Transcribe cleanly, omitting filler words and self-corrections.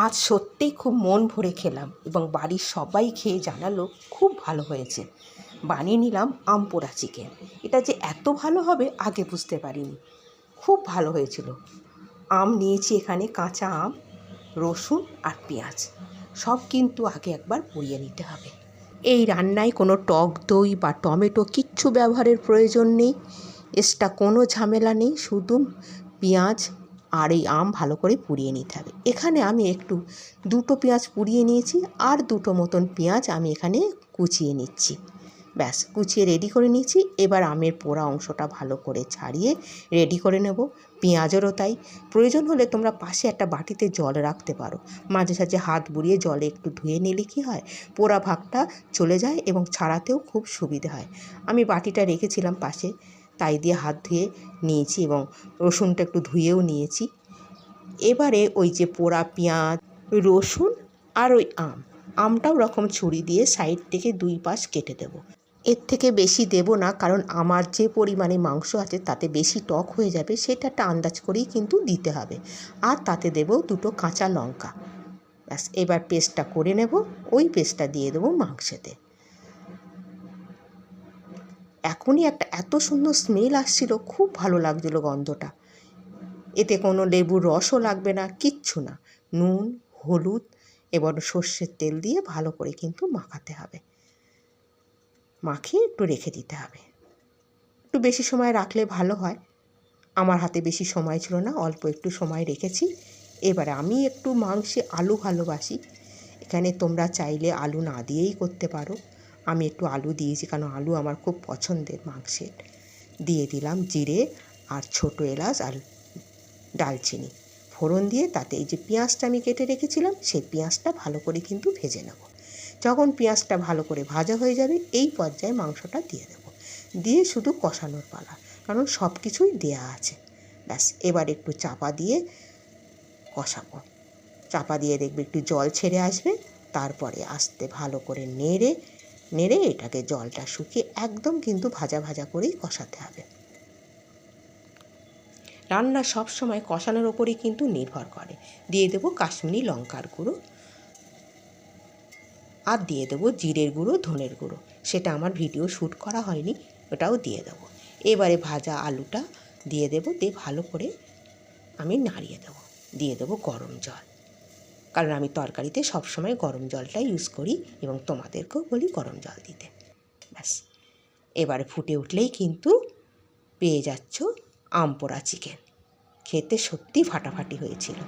আজ সত্যিই খুব মন ভরে খেলাম এবং বাড়ির সবাই খেয়ে জানালো খুব ভালো হয়েছে। বানিয়ে নিলাম আম পোড়া চিকেন। এটা যে এত ভালো হবে আগে বুঝতে পারিনি। খুব ভালো হয়েছিল। আম নিয়েছি এখানে, কাঁচা আম, রসুন আর পেঁয়াজ সব কিন্তু আগে একবার পুড়িয়ে নিতে হবে। এই রান্নায় কোনো টক দই বা টমেটো কিচ্ছু ব্যবহারের প্রয়োজন নেই। এক্সট্রা কোনো ঝামেলা নেই, শুধু পেঁয়াজ আর এই আম ভালো করে পুড়িয়ে নিতে হবে। এখানে আমি একটু দুটো পেঁয়াজ পুড়িয়ে নিয়েছি আর দুটো মতন পেঁয়াজ আমি এখানে কুচিয়ে নিচ্ছি। ব্যাস, কুচিয়ে রেডি করে নিয়েছি। এবার আমের পোড়া অংশটা ভালো করে ছাড়িয়ে রেডি করে নেব। পেঁয়াজেরও তাই। প্রয়োজন হলে তোমরা পাশে একটা বাটিতে জল রাখতে পারো। মাঝে সাঝে হাত বুলিয়ে জলে একটু ধুয়ে নিলে কী হয়, পোড়া ভাগটা চলে যায় এবং ছাড়াতেও খুব সুবিধে হয়। আমি বাটিটা রেখেছিলাম পাশে, তাই দিয়ে হাত ধুয়ে নিয়েছি এবং রসুনটা একটু ধুয়েও নিয়েছি। এবারে ওই যে পোড়া পেঁয়াজ, রসুন আর ওই আমটাও রকম ছুরি দিয়ে সাইড থেকে দুই পাশ কেটে দেব। এর থেকে বেশি দেব না, কারণ আমার যে পরিমাণে মাংস আছে তাতে বেশি টক হয়ে যাবে, সেটা একটা আন্দাজ করেই কিন্তু দিতে হবে। আর তাতে দেব দুটো কাঁচা লঙ্কা। ব্যাস, এবার পেস্টটা করে নেব। ওই পেস্টটা দিয়ে দেবো মাংসেতে। এখনই একটা এত সুন্দর স্মেল আসছিল, খুব ভালো লাগছিল গন্ধটা। এতে কোনো লেবুর রসও লাগবে না, কিচ্ছু না। নুন, হলুদ এবং সর্ষের তেল দিয়ে ভালো করে কিন্তু মাখাতে হবে। মাখিয়ে একটু রেখে দিতে হবে। একটু বেশি সময় রাখলে ভালো হয়। আমার হাতে বেশি সময় ছিল না, অল্প একটু সময় রেখেছি। এবারে আমি একটু মাংসে আলু ভালোবাসি। এখানে তোমরা চাইলে আলু না দিয়েই করতে পারো। আমি একটু আলু দিয়েছি, কারণ আলু আমার খুব পছন্দের মাংসের। দিয়ে দিলাম জিরে আর ছোটো এলাচ আর ডালচিনি ফোড়ন দিয়ে, তাতে এই যে পেঁয়াজটা আমি কেটে রেখেছিলাম সেই পেঁয়াজটা ভালো করে কিন্তু ভেজে নেব। যখন পেঁয়াজটা ভালো করে ভাজা হয়ে যাবে, এই পর্যায়ে মাংসটা দিয়ে দেব। দিয়ে শুধু কষানোর পালা, কারণ সব কিছুই দেয়া আছে। ব্যাস, এবার একটু চাপা দিয়ে কষাবো। চাপা দিয়ে দেখবে একটু জল ছেড়ে আসবে। তারপরে আস্তে ভালো করে নেড়ে নেড়ে এটাকে জলটা শুকিয়ে একদম কিন্তু ভাজা ভাজা করেই কষাতে হবে। রান্না সব সময় কষানোর ওপরেই কিন্তু নির্ভর করে। দিয়ে দেবো কাশ্মীরি লঙ্কার গুঁড়ো আর দিয়ে দেবো জিরের গুঁড়ো, ধনের গুঁড়ো। সেটা আমার ভিডিও শ্যুট করা হয়নি, ওটাও দিয়ে দেবো। এবারে ভাজা আলুটা দিয়ে দেবো, দিয়ে ভালো করে আমি নাড়িয়ে দেবো। দিয়ে দেবো গরম জল, কারণ আমি তরকারিতে সবসময় গরম জলটা ইউজ করি এবং তোমাদেরকেও বলি গরম জল দিতে। ব্যাস, এবারে ফুটে উঠলেই কিন্তু পেয়ে যাচ্ছ আম পোড়া চিকেন। খেতে সত্যি ফাটাফাটি হয়েছিল।